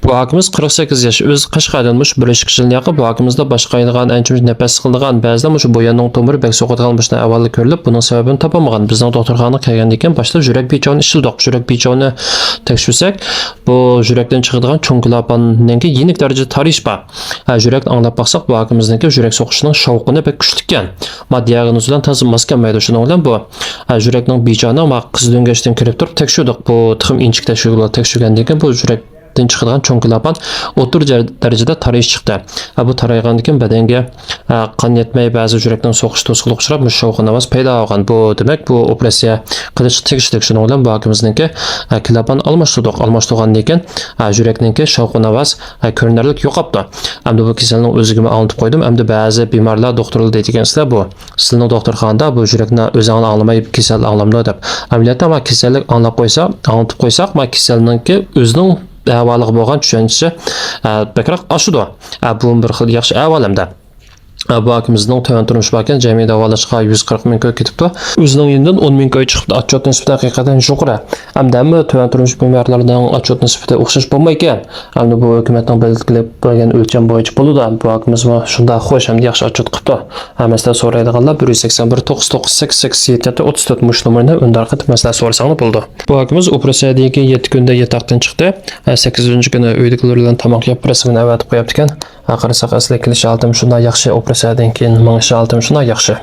Bu hakimiz 48 yaş. Öz Qashqardan mush birleşik jilniyaqı bu hakimizda boshqaydigan anchamiz nafas qildigan ba'zida mush bo'yinning tomiri bek so'qadigan bo'lishdan avval ko'rilib, buning sababini topamagan. Bizning doktorxonaga kelgandan keyin boshlab yurak pechoni ishildik. Yurak pechoni tekshirsak, bu yurakdan chiqadigan cho'ng klapanninki yenik darajada tarish bor. Yurakni anglab baqsaq, bu hakimizniki yurak so'qishining shovqini bek kuchli ekan. Diagnoz bilan tazimmas kelmaydi. Shuning bilan bu yurakning pechoni qiz do'ngashdan kirib turib tekshirdik. Bu tixim inchik tekshirgandan keyin bu yurak chiqadigan cho'ng klapan o'tir darajada tarayish chiqdi. Bu taraygandan keyin badanga qon yetmay ba'zi yurakning so'qishi to'siqlik uchrab shovqin ovoz paydo bo'lgan. Bu demak bu operatsiya qilish tegishli. Shuning bilan bu hakimizniki klapan almashtirgandan keyin yurakningki shovqin ovoz ko'rinarli yo'qoldi. Endi bu kasalning o'ziga olib qo'ydim. Endi ba'zi bemorlar doktorlar deydigansizlar bu sizning doktorxonada bu yurakni o'zingni anglamay kasal anglamdi deb. Amaliyotda ma kasallik anglab qo'ysa, anglab qo'ysak, ma kasalningki o'zining ahvoliga bo'lgan tushunchasi bakroq oshidi. Bu bir xil yaxshi ahvolimda. Bu hakimizning tövən turmuş bakən cəmi davalashqa 140 min köy ketibdi. Özünün yenidən 10 min köy çıxıbdı. Atçot nisbeti haqiqatan yuqori. Əmdəmi tövən turmuş bemorlarning atçot nisbeti o'xshash bo'lmaykan. Endi bu hukumatning belgilab qo'ygan o'lcham bo'yicha bo'ladi. Bu hakimiz shunda xo'sh ham yaxshi atçot qilibdi. Masalan so'raydiganlar 181 998 34 mush nomerni undar qilib masalan so'rasanglar bo'ldi. Bu hakimiz operatsiyadan keyin 7 kunda yataqdan chiqdi. 8-kuni uydagilar bilan tamoq yeb pressini avatib qo'yibdi ekan. Qarasak asli kelish oldim shunday yaxshi operatsiyadan keyin ming'ish oldim shunday yaxshi.